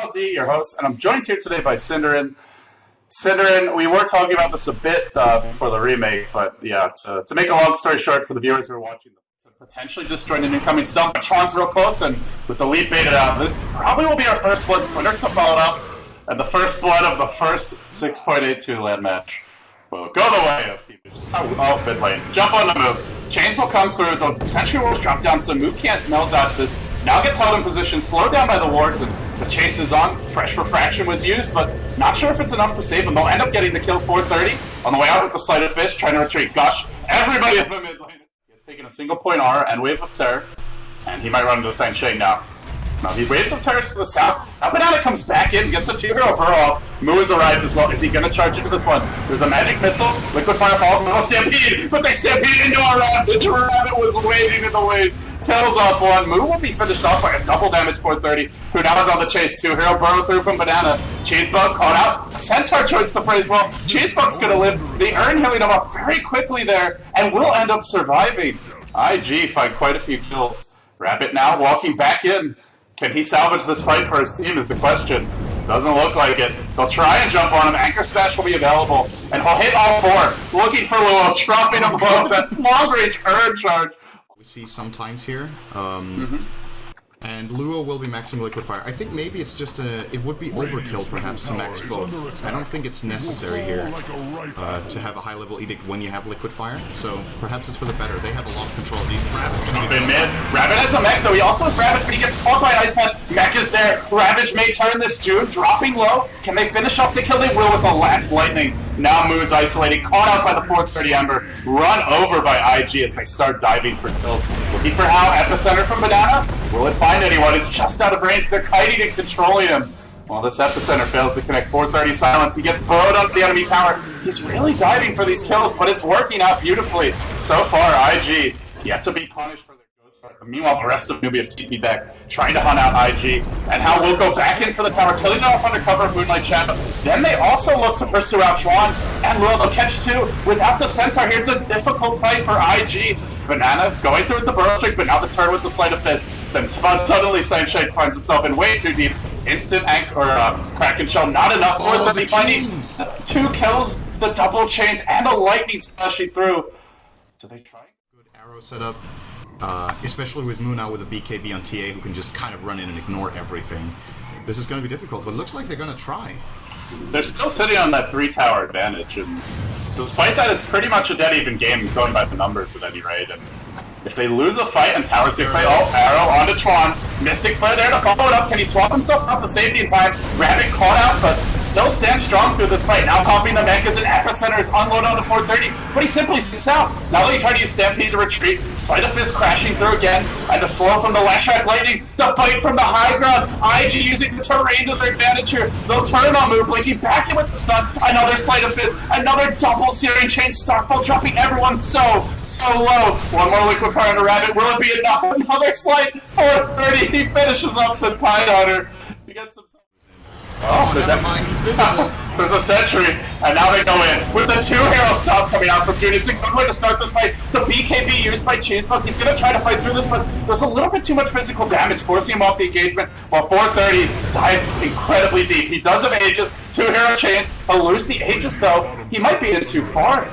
MLD, your host, and I'm joined here today by Cinderin. Cinderin, we were talking about this a bit before the remake, but yeah, to make a long story short for the viewers who are watching, to potentially just join an incoming stump, but Tron's real close, and with the lead baited out, this probably will be our first blood splinter to follow up, and the first blood of the first 6.82 land match. Well, go the way of Team Just how mid lane. Jump on the move. Chains will come through. The Sentry Wars drop down, so Move can't melt dodge this. Now gets held in position, slowed down by the wards, and the chase is on. Fresh Refraction was used, but not sure if it's enough to save him. They'll end up getting the kill 430 on the way out with the Sleight of Fist, trying to retreat. Gosh, everybody in the mid lane has taken a single point R and Wave of Terror, and he might run into Saint Shane now. No, he waves some terrors to the south. Now Banana comes back in, gets a 2-hero burrow off. Moo has arrived as well. Is he going to charge into this one? There's a magic missile, liquid fire fall, no stampede, but they stampede into our Rabbit. Rabbit was waiting in the wings. Kills off one. Moo will be finished off by a double damage 430, who now is on the chase. 2-hero burrow through from Banana. Cheesebug caught out. Centaur joins the fray as well. Cheesebug's going to live. They earn healing him up very quickly there, and will end up surviving. IG find quite a few kills. Rabbit now walking back in. Can he salvage this fight for his team is the question. Doesn't look like it. They'll try and jump on him. Anchor Smash will be available. And he'll hit all four. Looking for Luo, dropping him below that long-range urn charge. We see sometimes here. And Luo will be maxing liquid fire. I think maybe it's just it would be overkill perhaps to max both. I don't think it's necessary here to have a high level edict when you have liquid fire. So perhaps it's for the better. They have a lot of control of these. Rabbit's gonna be mid. Rabbit has a mech though. He also has Rabbit, but he gets caught by an ice pad. Mech is there. Ravage may turn this June, dropping low. Can they finish off the kill? They will with the last lightning. Now Moo's isolated, caught out by the 430 Ember, run over by IG as they start diving for kills. Looking for How at the center from Banana. Will it find anyone? It's just out of range. They're kiting and controlling him. While this epicenter fails to connect. 430 silence. He gets burrowed onto the enemy tower. He's really diving for these kills, but it's working out beautifully. So far, IG yet to be punished for their ghost fight. Meanwhile, the rest of Newbee have TP back, trying to hunt out IG. And How will go back in for the tower, killing it off under cover of Moonlight Shadow. Then they also look to pursue out Tron and Will. They'll catch two. Without the Centaur here, it's a difficult fight for IG. Banana going through with the burrow trick, but now the turn with the Sleight of Fist. Since suddenly Saint Shade finds himself in way too deep. Instant Kraken Shell, not enough for it. They'll be finding 2 kills, the double chains, and a lightning splashing through. Do they try? Good arrow setup, especially with Moo now with a BKB on TA who can just kind of run in and ignore everything. This is going to be difficult, but it looks like they're going to try. They're still sitting on that 3-tower advantage, and despite that, it's pretty much a dead even game going by the numbers at any rate. And if they lose a fight and towers get played, arrow onto Tron, Mystic Flare there to follow it up. Can he swap himself out to safety in time? Rabbit caught out, but still stands strong through this fight. Now popping the mech as an epicenter is unloaded onto 430, but he simply slips out. Now that he tried to use Stampede to retreat, Sleight of Fist crashing through again, and the slow from the Lashrak Lightning, the fight from the high ground. IG using the terrain to their advantage here. They'll turn on Move, blinking back in with the stun. Another Sleight of Fist, another double Searing Chain, Starfall dropping everyone so low. One more liquid fire on the Rabbit. Will it be enough? Another Sleight, 430. He finishes up the Pine Hunter. He gets some. Oh, there's a sentry, and now they go in with the 2-hero stop coming out from June. It's a good way to start this fight. The BKB used by Cheesebug. He's going to try to fight through this, but there's a little bit too much physical damage, forcing him off the engagement, while 430 dives incredibly deep. He does have Aegis, 2-hero chains. He'll lose the Aegis, though. He might be in too far.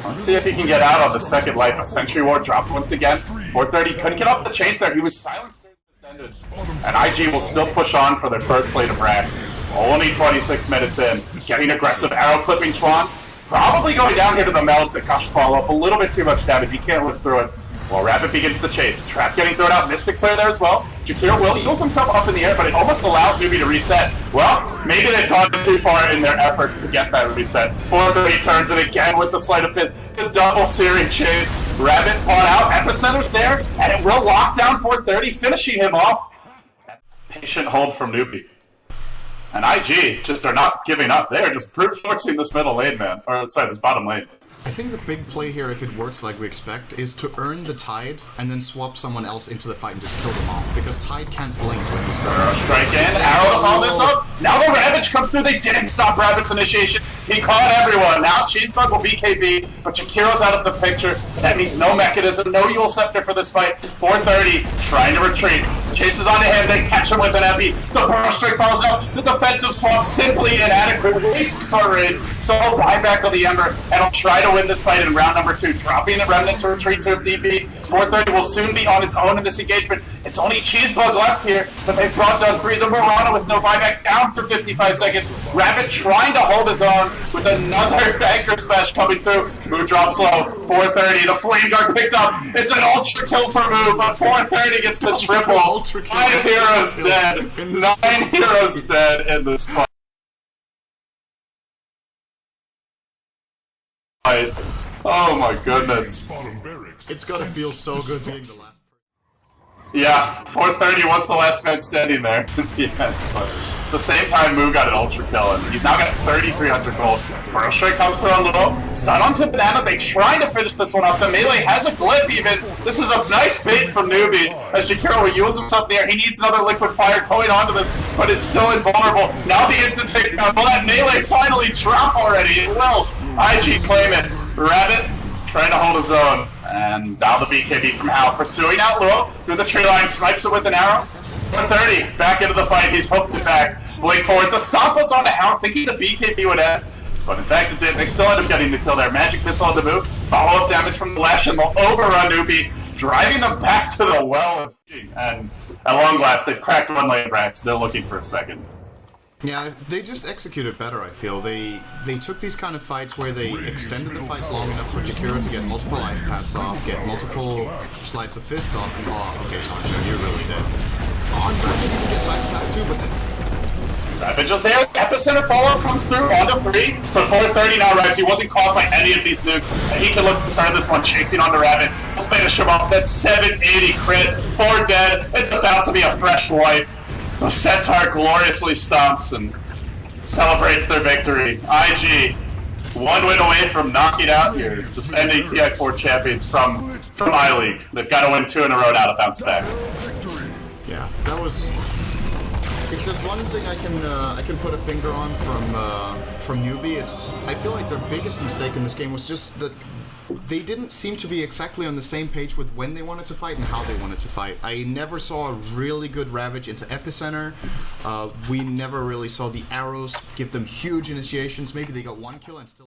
Let's see if he can get out on the second life. A Sentry Ward dropped once again. 430 couldn't get off the chains there. He was silenced. And IG will still push on for their first slate of racks. Only 26 minutes in. Getting aggressive, arrow clipping Tron. Probably going down here to the melt. The Gush follow up. A little bit too much damage. He can't live through it. While Rabbit begins the chase. Trap getting thrown out. Mystic Flare there as well. Jakir will heals himself up in the air, but it almost allows Newbee to reset. Well, maybe they've gone too far in their efforts to get that reset. 430 turns it again with the Sleight of Fist. The double Searing Chains. Rabbit on out. Epicenter's there, and it will lock down 430, finishing him off. Patient hold from Newbee. And IG just are not giving up. They are just brute forcing this middle lane, man. Or, sorry, this bottom lane. I think the big play here, if it works like we expect, is to earn the Tide and then swap someone else into the fight and just kill them off. Because Tide can't blink when he's going. Strike in, arrow to follow this up. Now the Ravage comes through. They didn't stop Rabbit's initiation. He caught everyone. Now Cheesebug will BKB, but Jakiro's out of the picture. That means no mechanism, no Yule Scepter for this fight. 430 trying to retreat. chases onto him, they catch him with an epi. The burrow strike falls out. The defensive swap simply inadequate. Way too short range. So he'll buy back on the Ember, and he'll try to win this fight in round number 2, dropping the Remnant to retreat to DP. 430 will soon be on his own in this engagement. It's only Cheesebug left here, but they've brought down 3. The Mirana with no buyback down for 55 seconds. Rabbit trying to hold his own with another anchor smash coming through. Moo drops low. 430. The Flame Guard picked up. It's an ultra kill for Moo, but 430 gets the triple. 5 heroes dead. 9 heroes dead in this fight. Oh my goodness. It's gotta feel so good being the last. Yeah, 430 was the last man standing there. Yeah, but at the same time, Moo got an ultra kill, and he's now got 3,300 gold. Burrow Strike comes through on low. Stun onto Banana. They try to finish this one up. The melee has a glyph even. This is a nice bait from Newbee, as Jakiro will use himself in the air. He needs another liquid fire going onto this, but it's still invulnerable. Now the instant takedown. Will that melee finally drop already? It will. IG claim it. Rabbit trying to hold his own. And now the BKB from Hal, pursuing out Luo through the tree line, snipes it with an arrow. 430, back into the fight, he's hooked it back. Blink forward, the stomp was on to Hal, thinking the BKB would end. But in fact it didn't, they still end up getting the kill there. Magic Missile on the move, follow-up damage from the Lash, and they'll overrun Newbee, driving them back to the well. And at long last, they've cracked one lane racks, they're looking for a second. Yeah, they just executed better, I feel. They took these kind of fights where they extended the fights long enough for Jakiro to get multiple life paths off, get multiple sleights of fist off, and okay, Sancho, you're really dead. On Rabbit, you can get life path too, but then... Rabbit just there, epicenter follow comes through, onto 3, but 430 now arrives. He wasn't caught by any of these nukes, and he can look to turn this one, chasing onto Rabbit. We'll finish him off, that's 780 crit, 4 dead, it's about to be a fresh wipe. The Centaur gloriously stomps and celebrates their victory. IG, 1 win away from knocking out your defending TI4 champions from I-League. They've got to win 2 in a row now to bounce back. Yeah, that was... If there's one thing I can put a finger on from Newbee, it's I feel like their biggest mistake in this game was just that they didn't seem to be exactly on the same page with when they wanted to fight and how they wanted to fight. I never saw a really good Ravage into Epicenter. We never really saw the arrows give them huge initiations. Maybe they got 1 kill and still